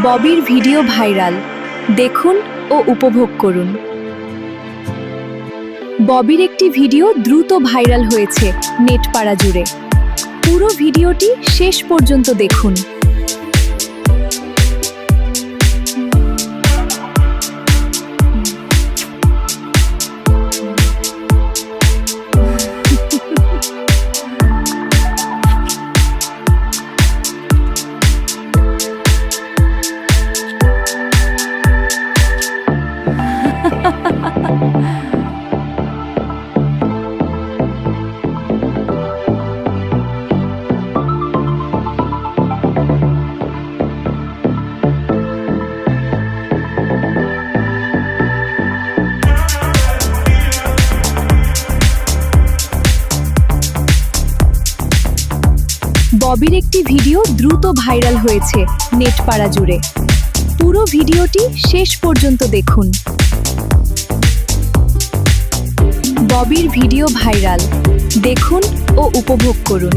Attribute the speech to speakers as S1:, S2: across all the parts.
S1: ববির video viral, দেখুন ও উপভোগ করুন। ববির একটি ভিডিও দ্রুত ভাইরাল হয়েছে নেটপাড়া জুড়ে। পুরো ভিডিওটি শেষ পর্যন্ত দেখুন। ববির একটি ভিডিও দ্রুত ভাইরাল হয়েছে নেটপাড়া জুড়ে। পুরো ভিডিওটি শেষ পর্যন্ত দেখুন। ববির ভিডিও ভাইরাল, দেখুন ও উপভোগ করুন।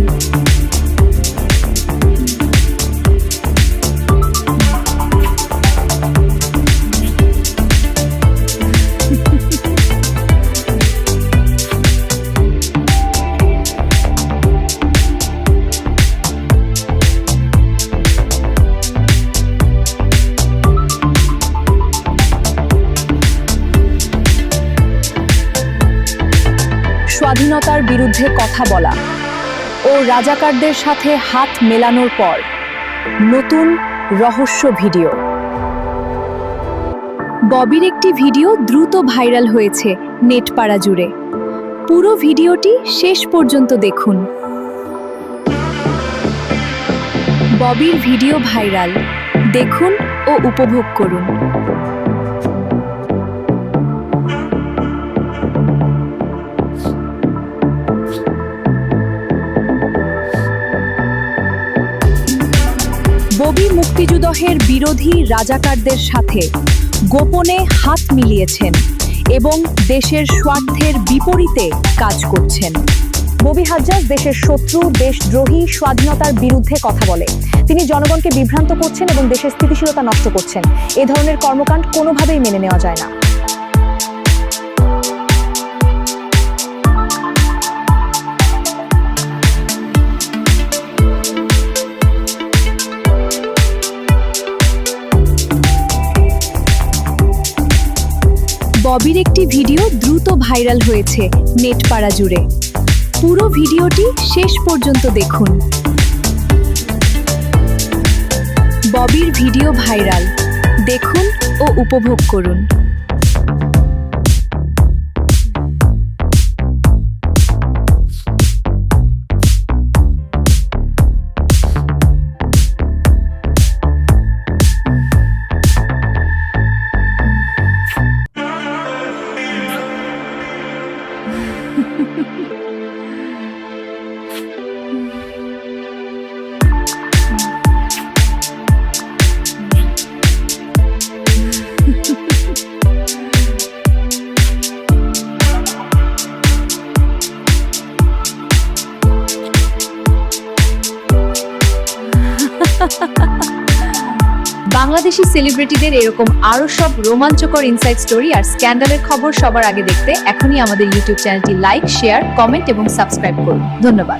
S1: স্বাধীনতার বিরুদ্ধে কথা বলা ও রাজাকারদের সাথে হাত মেলানোর পর নতুন রহস্য ভিডিও। ববির একটি ভিডিও দ্রুত ভাইরাল হয়েছে নেটপাড়া জুড়ে। পুরো ভিডিওটি শেষ পর্যন্ত দেখুন। ববির ভিডিও ভাইরাল, দেখুন ও উপভোগ করুন। ববি মুক্তিযুদ্ধের বিরোধী রাজাকারদের সাথে গোপনে হাত মিলিয়েছেন এবং দেশের স্বার্থের বিপরীতে কাজ করছেন। ববি হাজ্জাজ দেশের শত্রু, দেশদ্রোহী, স্বাধীনতার বিরুদ্ধে কথা বলে। তিনি জনগণকে বিভ্রান্ত করছেন এবং দেশের স্থিতিশীলতা নষ্ট করছেন। এ ধরনের কর্মকাণ্ড কোনোভাবেই মেনে নেওয়া যায় না। ববির একটি ভিডিও দ্রুত ভাইরাল হয়েছে নেটপাড়া জুড়ে। পুরো ভিডিওটি শেষ পর্যন্ত দেখুন। ববির ভিডিও ভাইরাল, দেখুন ও উপভোগ করুন। বাংলাদেশি সেলিব্রিটিদের এরকম আরো সব রোমাঞ্চকর ইনসাইড স্টোরি আর স্ক্যান্ডালের খবর সবার আগে দেখতে এখনই আমাদের ইউটিউব চ্যানেলটি লাইক, শেয়ার, কমেন্ট এবং সাবস্ক্রাইব করুন। ধন্যবাদ।